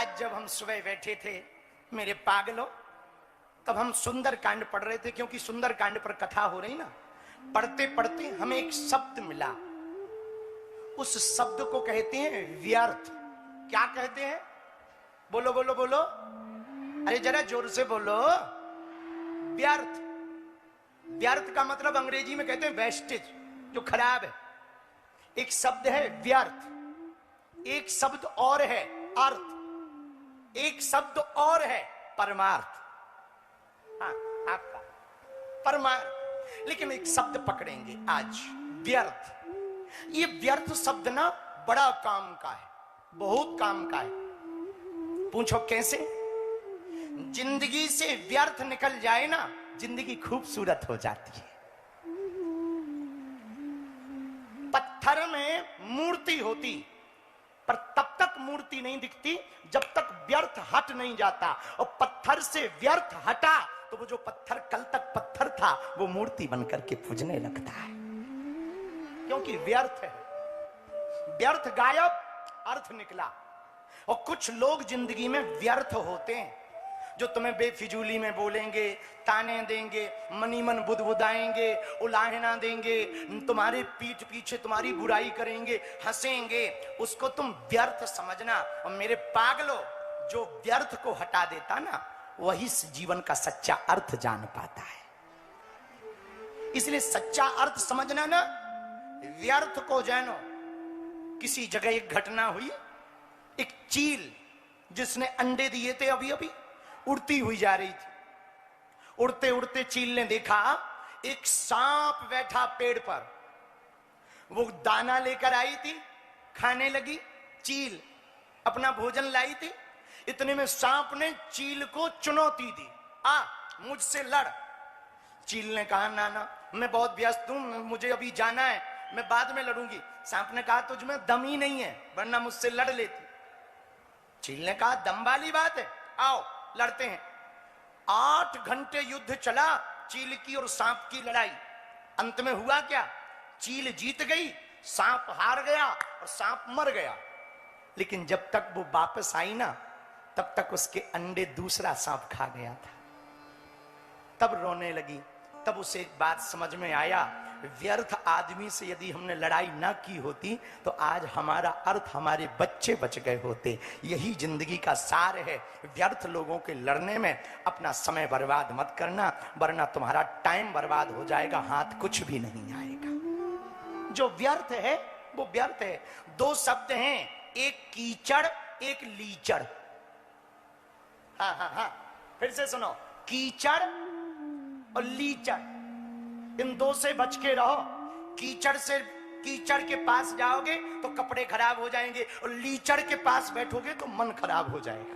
आज जब हम सुबह बैठे थे मेरे पागलों, तब हम सुंदर कांड पढ़ रहे थे, क्योंकि सुंदर कांड पर कथा हो रही ना। पढ़ते पढ़ते हमें एक शब्द मिला, उस शब्द को कहते हैं व्यर्थ। क्या कहते हैं? बोलो बोलो बोलो, अरे जरा जोर से बोलो। व्यर्थ। व्यर्थ का मतलब अंग्रेजी में कहते हैं वेस्टेज, जो खराब है। एक शब्द है व्यर्थ, एक शब्द और है अर्थ, एक शब्द और है परमार्थ। हाँ, आपका परमार्थ। लेकिन एक शब्द पकड़ेंगे आज, व्यर्थ। ये व्यर्थ शब्द ना बड़ा काम का है, बहुत काम का है। पूछो कैसे? जिंदगी से व्यर्थ निकल जाए ना, जिंदगी खूबसूरत हो जाती है। पत्थर में मूर्ति होती, पर तब तक मूर्ति नहीं दिखती जब तक व्यर्थ हट नहीं जाता। और पत्थर से व्यर्थ हटा तो वो जो पत्थर कल तक पत्थर था वो मूर्ति बनकर के पूजने लगता है, क्योंकि व्यर्थ है। व्यर्थ गायब, अर्थ निकला। और कुछ लोग जिंदगी में व्यर्थ होते हैं, जो तुम्हें बेफिजूली में बोलेंगे, ताने देंगे, मनी मन बुदबुदाएंगे, उलाहना देंगे, तुम्हारे पीठ पीछे तुम्हारी बुराई करेंगे, हंसेंगे। उसको तुम व्यर्थ समझना। और मेरे पागलों, जो व्यर्थ को हटा देता ना, वही जीवन का सच्चा अर्थ जान पाता है। इसलिए सच्चा अर्थ समझना ना, व्यर्थ को जानो। किसी जगह एक घटना हुई, एक चील जिसने अंडे दिए थे अभी अभी उड़ती हुई जा रही थी। उड़ते उड़ते चील ने देखा एक सांप बैठा पेड़ पर। वो दाना लेकर आई थी, खाने लगी। चील अपना भोजन लाई थी। इतने में सांप ने चील को चुनौती दी, आ मुझसे लड़। चील ने कहा ना ना, मैं बहुत व्यस्त हूं, मुझे अभी जाना है, मैं बाद में लड़ूंगी। सांप ने कहा तुझमें दम ही नहीं है, वरना मुझसे लड़ लेती। चील ने कहा दम वाली बात है, आओ लड़ते हैं। 8 घंटे युद्ध चला, चील की और सांप की लड़ाई। अंत में हुआ क्या? चील जीत गई, सांप हार गया और सांप मर गया। लेकिन जब तक वो वापस आई ना, तब तक उसके अंडे दूसरा सांप खा गया था। तब रोने लगी। तब उसे एक बात समझ में आया, व्यर्थ आदमी से यदि हमने लड़ाई ना की होती तो आज हमारा अर्थ, हमारे बच्चे बच गए होते। यही जिंदगी का सार है। व्यर्थ लोगों के लड़ने में अपना समय बर्बाद मत करना, वरना तुम्हारा टाइम बर्बाद हो जाएगा, हाथ कुछ भी नहीं आएगा। जो व्यर्थ है वो व्यर्थ है। 2 शब्द हैं, एक कीचड़, एक लीचड़। हाँ हाँ हाँ, फिर से सुनो, कीचड़ और लीचड़। इन 2 से बच के रहो। कीचड़ के पास जाओगे तो कपड़े खराब हो जाएंगे, और लीचड़ के पास बैठोगे तो मन खराब हो जाएगा।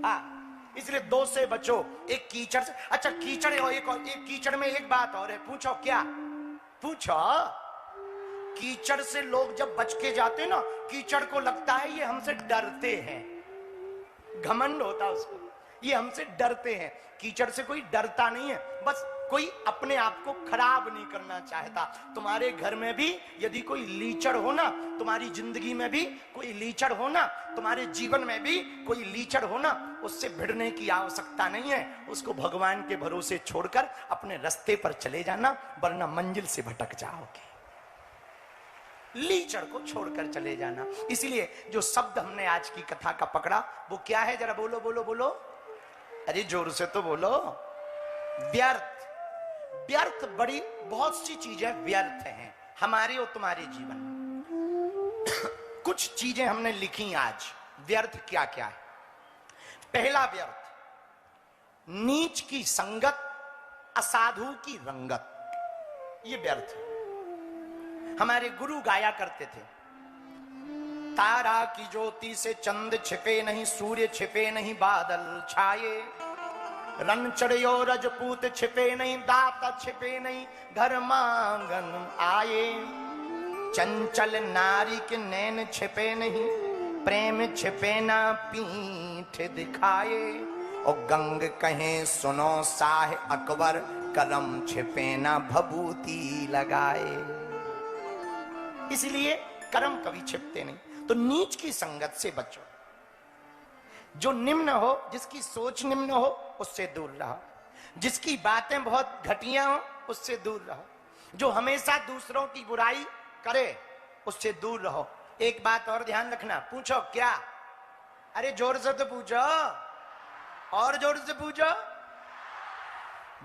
हाँ, इसलिए 2 से बचो, एक कीचड़ से। अच्छा, कीचड़ और एक कीचड़ में एक बात और है। पूछो क्या? पूछो। कीचड़ से लोग जब बच के जाते ना, कीचड़ को लगता है ये हमसे डरते हैं, घमंड होता उसको, ये हमसे डरते हैं। कीचड़ से कोई डरता नहीं है, बस कोई अपने आप को खराब नहीं करना चाहता। तुम्हारे घर में भी यदि कोई लीचड़ हो ना, तुम्हारी जिंदगी में भी कोई लीचड़ हो ना, तुम्हारे जीवन में भी कोई लीचड़ हो ना, उससे भिड़ने की आवश्यकता नहीं है। उसको भगवान के भरोसे छोड़कर अपने रास्ते पर चले जाना, वरना मंजिल से भटक जाओगे। लीचड़ को छोड़कर चले जाना। इसलिए जो शब्द हमने आज की कथा का पकड़ा वो क्या है? जरा बोलो बोलो बोलो, अरे जोर से तो बोलो। व्यर्थ। व्यर्थ बड़ी बहुत सी चीजें व्यर्थ हैं हमारे और तुम्हारे जीवन में। कुछ चीजें हमने लिखी आज, व्यर्थ क्या क्या है। पहला व्यर्थ, नीच की संगत, असाधु की रंगत। ये व्यर्थ है। हमारे गुरु गाया करते थे, तारा की ज्योति से चंद छिपे नहीं, सूर्य छिपे नहीं, बादल छाए। रन चढ़ियो रजपूत छिपे नहीं, दाता छिपे नहीं, घर मांगन आए। चंचल नारी के नैन छिपे नहीं, प्रेम छिपे ना पीठ दिखाए। और गंग कहे सुनो शाह अकबर, कलम छिपे ना भभूति लगाए। इसलिए कर्म कभी छिपते नहीं। तो नीच की संगत से बचो। जो निम्न हो, जिसकी सोच निम्न हो, उससे दूर रहो। जिसकी बातें बहुत घटिया हो, उससे दूर रहो। जो हमेशा दूसरों की बुराई करे, उससे दूर रहो। एक बात और ध्यान रखना। पूछो क्या? अरे जोर से तो पूछो, और जोर से पूछो।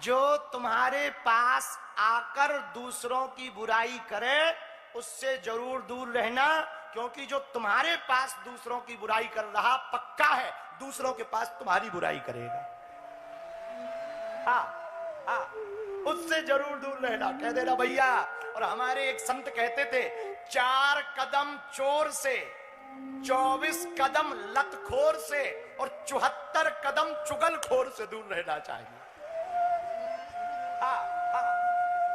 जो तुम्हारे पास आकर दूसरों की बुराई करे, उससे जरूर दूर रहना, क्योंकि जो तुम्हारे पास दूसरों की बुराई कर रहा, पक्का है दूसरों के पास तुम्हारी बुराई करेगा। हाँ हाँ, उससे जरूर दूर रहना, कह देना भैया। और हमारे एक संत कहते थे, 4 कदम चोर से, 24 कदम लतखोर से और 74 कदम चुगलखोर से दूर रहना चाहिए। हाँ हाँ।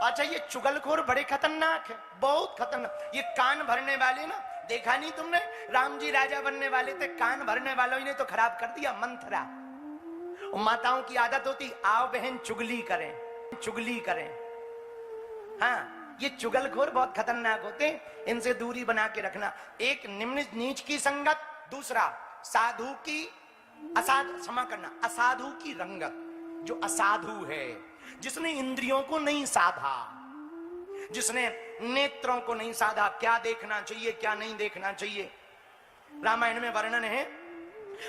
अच्छा, ये चुगलखोर बड़े खतरनाक है, बहुत खतरनाक। ये कान भरने वाले ना, देखा नहीं तुमने? राम जी राजा बनने वाले थे, कान भरने वालों ने तो खराब कर दिया मंथरा। माताओं की आदत होती, आओ बहन चुगली करें, चुगली करें। हाँ, ये चुगलखोर बहुत खतरनाक होते हैं, इनसे दूरी बना के रखना। एक निम्न नीच की संगत, दूसरा साधु की क्षमा करना, असाधु की रंगत। जो असाधु है, जिसने इंद्रियों को नहीं साधा, जिसने नेत्रों को नहीं साधा, क्या देखना चाहिए क्या नहीं देखना चाहिए। रामायण में वर्णन है,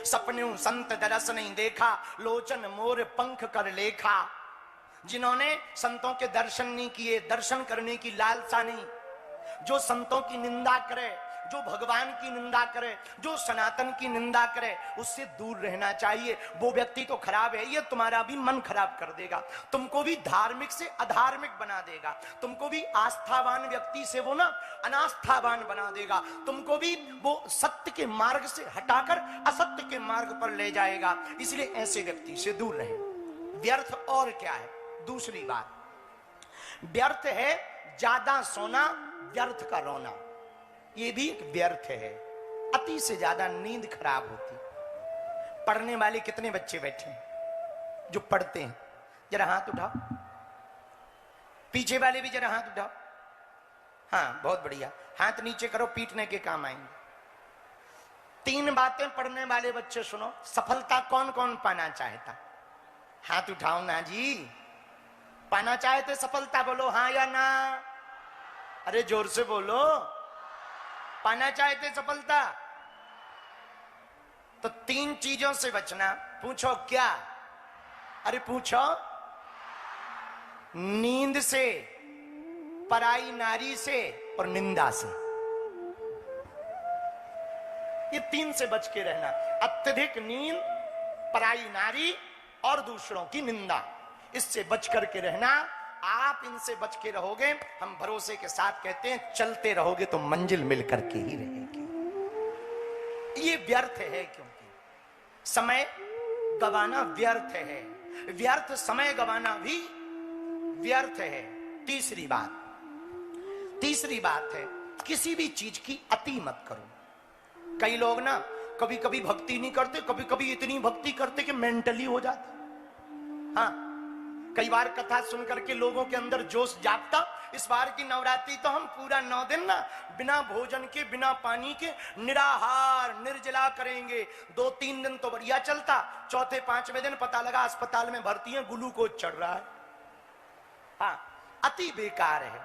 सपने संत दरस नहीं देखा, लोचन मोर पंख कर लेखा। जिन्होंने संतों के दर्शन नहीं किए, दर्शन करने की लालसा नहीं, जो संतों की निंदा करे, जो भगवान की निंदा करे, जो सनातन की निंदा करे, उससे दूर रहना चाहिए। वो व्यक्ति तो खराब है, ये तुम्हारा भी मन खराब कर देगा, तुमको भी धार्मिक से अधार्मिक बना देगा, तुमको भी आस्थावान व्यक्ति से वो ना अनास्थावान बना देगा, तुमको भी वो सत्य के मार्ग से हटाकर असत्य के मार्ग पर ले जाएगा। इसलिए ऐसे व्यक्ति से दूर रहे। व्यर्थ और क्या है? दूसरी बात, व्यर्थ है ज्यादा सोना, व्यर्थ का रोना, ये भी एक व्यर्थ है। अति से ज्यादा नींद खराब होती। पढ़ने वाले कितने बच्चे बैठे हैं जो पढ़ते हैं? जरा हाथ उठाओ, पीछे वाले भी जरा हाथ उठाओ। हाँ, बहुत बढ़िया, हाथ नीचे करो, पीटने के काम आएंगे। 3 बातें पढ़ने वाले बच्चे सुनो। सफलता कौन कौन पाना चाहता? हाथ उठाओ ना जी। पाना चाहते सफलता? बोलो हाँ या ना। अरे जोर से बोलो। पाना चाहते सफलता? तो 3 चीजों से बचना। पूछो क्या? अरे पूछो। नींद से, पराई नारी से और निंदा से। ये 3 से बच के रहना। अत्यधिक नींद, पराई नारी और दूसरों की निंदा, इससे बच करके रहना। आप इनसे बच के रहोगे, हम भरोसे के साथ कहते हैं, चलते रहोगे तो मंजिल मिल करके ही रहेगी। ये व्यर्थ है, क्योंकि समय गवाना व्यर्थ है। व्यर्थ समय गवाना भी व्यर्थ है। तीसरी बात है, किसी भी चीज की अति मत करो। कई लोग ना कभी कभी भक्ति नहीं करते, कभी कभी इतनी भक्ति करते कि मेंटली हो जाते। हाँ, कई बार कथा सुन करके लोगों के अंदर जोश जागता। इस बार की नवरात्रि तो हम पूरा 9 दिन ना बिना भोजन के, बिना पानी के, निराहार निर्जला करेंगे। 2-3 दिन तो बढ़िया चलता, चौथे 5वें दिन पता लगा अस्पताल में भर्ती है, ग्लूकोज चढ़ रहा है। हाँ, अति बेकार है।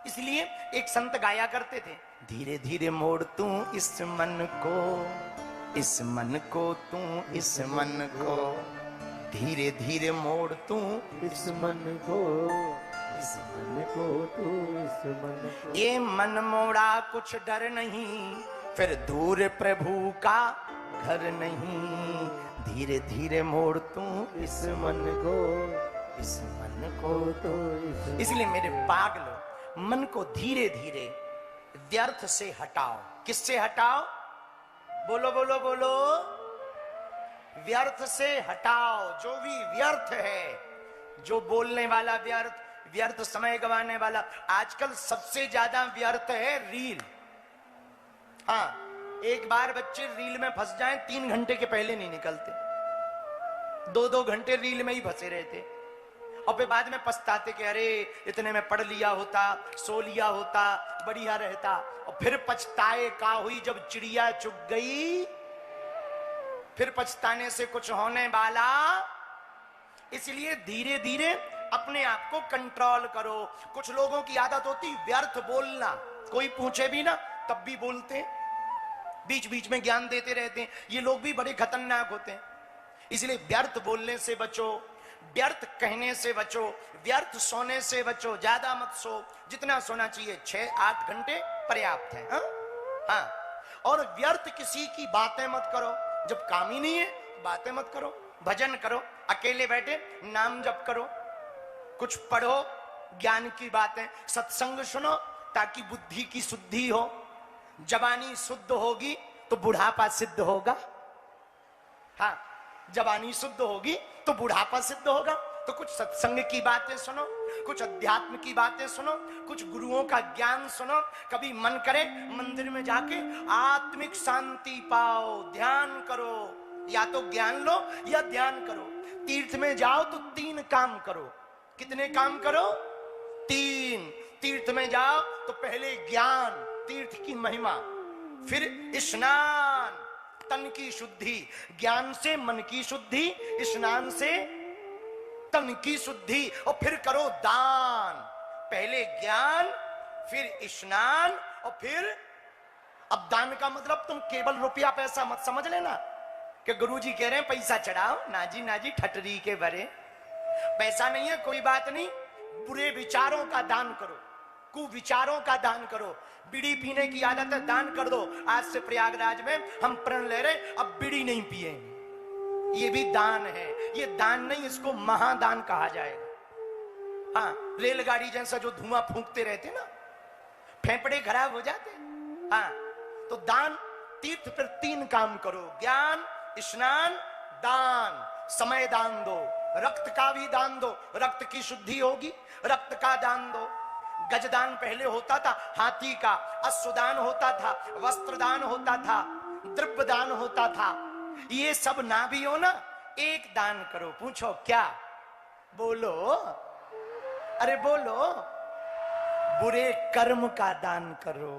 इसलिए एक संत गाया करते थे, धीरे धीरे मोड़ तू इस मन को, इस मन को तू, इस मन को, धीरे धीरे मोड़ तू इस मन को, इस मन को तू, इस मन को। ये मन मोड़ा कुछ डर नहीं, फिर दूर प्रभु का घर नहीं। धीरे धीरे मोड़ तू इस मन को, इस मन को तो इसलिए मेरे पागलों, मन को धीरे धीरे व्यर्थ से हटाओ। किससे हटाओ? बोलो बोलो बोलो। व्यर्थ से हटाओ। जो भी व्यर्थ है, जो बोलने वाला व्यर्थ, व्यर्थ समय गंवाने वाला। आजकल सबसे ज्यादा व्यर्थ है रील। हाँ, एक बार बच्चे रील में फंस जाएं, 3 घंटे के पहले नहीं निकलते। 2-2 घंटे रील में ही फंसे रहते, और फिर बाद में पछताते कि अरे इतने में पढ़ लिया होता, सो लिया होता, बढ़िया रहता। और फिर पछताए का हुई जब चिड़िया चुग गई, फिर पछताने से कुछ होने वाला। इसलिए धीरे धीरे अपने आप को कंट्रोल करो। कुछ लोगों की आदत होती व्यर्थ बोलना, कोई पूछे भी ना तब भी बोलते हैं, बीच बीच में ज्ञान देते रहते हैं। ये लोग भी बड़े खतरनाक होते हैं। इसलिए व्यर्थ बोलने से बचो, व्यर्थ कहने से बचो, व्यर्थ सोने से बचो। ज्यादा मत सो, जितना सोना चाहिए 6-8 घंटे पर्याप्त है। हाँ, और व्यर्थ किसी की बातें मत करो। जब काम ही नहीं है बातें मत करो। भजन करो, अकेले बैठे नाम जप करो, कुछ पढ़ो, ज्ञान की बातें, सत्संग सुनो ताकि बुद्धि की शुद्धि हो। जवानी शुद्ध होगी तो बुढ़ापा सिद्ध होगा। हाँ, जवानी शुद्ध होगी तो बुढ़ापा सिद्ध होगा। तो कुछ सत्संग की बातें सुनो, कुछ अध्यात्म की बातें सुनो, कुछ गुरुओं का ज्ञान सुनो। कभी मन करे मंदिर में जाके आत्मिक शांति पाओ, ध्यान करो। या तो ज्ञान लो या ध्यान करो। तीर्थ में जाओ तो 3 काम करो। कितने काम करो? 3। तीर्थ में जाओ तो पहले ज्ञान, तीर्थ की महिमा, फिर स्नान, तन की शुद्धि। ज्ञान से मन की शुद्धि, स्नान से तन की शुद्धि, और फिर करो दान। पहले ज्ञान, फिर स्नान, और फिर अब दान का मतलब तुम केवल रुपया पैसा मत समझ लेना कि गुरुजी कह रहे हैं पैसा चढ़ाओ। नाजी नाजी ठटरी के भरे, पैसा नहीं है कोई बात नहीं। बुरे विचारों का दान करो, कुविचारों का दान करो। बीड़ी पीने की आदत है, दान कर दो। आज से प्रयागराज में हम प्रण ले रहे, अब बीड़ी नहीं पिएंगे। ये भी दान है। ये दान नहीं, इसको महादान कहा जाएगा। हाँ, रेलगाड़ी जैसा जो धुआं फूंकते रहते ना, फेफड़े खराब हो जाते। हाँ, तो दान, तीर्थ पर 3 काम करो, ज्ञान, स्नान, दान। समय दान दो, रक्त का भी दान दो, रक्त की शुद्धि होगी। रक्त का दान दो। गजदान पहले होता था हाथी का, अश्वदान होता था, वस्त्रदान होता था, द्रव्य दान होता था। ये सब ना भी हो ना, एक दान करो। पूछो क्या? बोलो, अरे बोलो। बुरे कर्म का दान करो।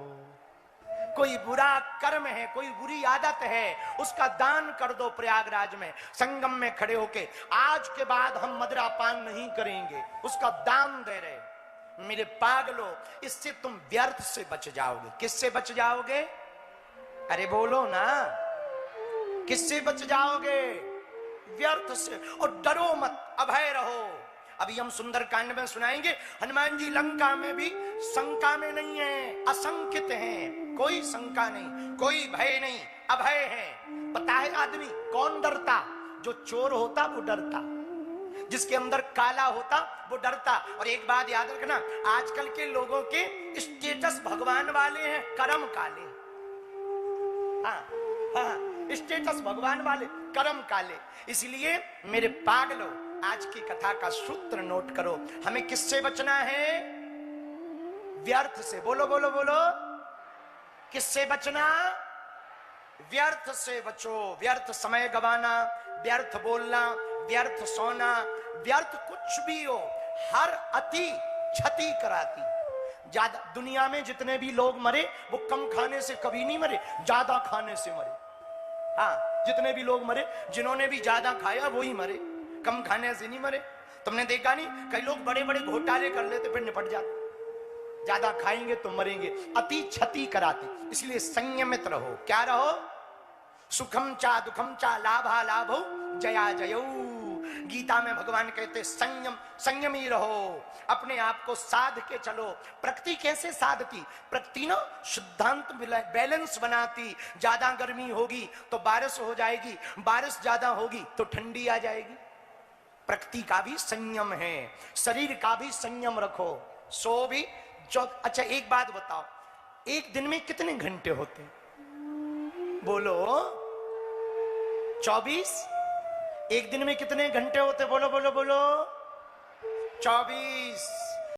कोई बुरा कर्म है, कोई बुरी आदत है, उसका दान कर दो। प्रयागराज में संगम में खड़े होके आज के बाद हम मदिरा पान नहीं करेंगे, उसका दान दे रहे। मेरे पागलो, इससे तुम व्यर्थ से बच जाओगे। किससे बच जाओगे? अरे बोलो ना, किससे बच जाओगे? व्यर्थ से। और डरो मत, अभय रहो। अभी हम सुंदरकांड में सुनाएंगे, हनुमान जी लंका में भी शंका में नहीं है, असंकित हैं। कोई शंका नहीं, कोई भय नहीं, अभय है। पता है आदमी कौन डरता? जो चोर होता वो डरता, जिसके अंदर काला होता वो डरता। और एक बात याद रखना, आजकल के लोगों के स्टेटस भगवान वाले हैं, कर्म काले। हाँ हाँ, स्टेटस भगवान वाले, कर्म काले। इसलिए मेरे पागलो, आज की कथा का सूत्र नोट करो। हमें किससे बचना है? व्यर्थ से। बोलो बोलो बोलो, किससे बचना? व्यर्थ से बचो। व्यर्थ समय गवाना, व्यर्थ बोलना, व्यर्थ सोना, व्यर्थ कुछ भी हो, हर अति क्षति कराती। ज्यादा, दुनिया में जितने भी लोग मरे वो कम खाने से कभी नहीं मरे, ज्यादा खाने से मरे। हाँ, जितने भी लोग मरे, जिन्होंने भी ज्यादा खाया वो ही मरे, कम खाने से नहीं मरे। तुमने देखा नहीं, कई लोग बड़े बड़े घोटाले कर लेते फिर निपट जाते। ज्यादा खाएंगे तो मरेंगे, अति क्षति कराती। इसलिए संयमित रहो। क्या रहो? सुखम चा दुखम चा लाभा लाभो जया जयो। गीता में भगवान कहते संयम, संयमी रहो, अपने आप को साध के चलो। प्रकृति कैसे साधती? प्रकृति ना सिद्धांत बैलेंस बनाती। ज्यादा गर्मी होगी तो बारिश हो जाएगी, बारिश ज्यादा होगी तो ठंडी आ जाएगी। प्रकृति का भी संयम है, शरीर का भी संयम रखो। सो भी अच्छा, एक बात बताओ, एक दिन में कितने घंटे होते? बोलो। 24। एक दिन में कितने घंटे होते? बोलो बोलो बोलो। 24।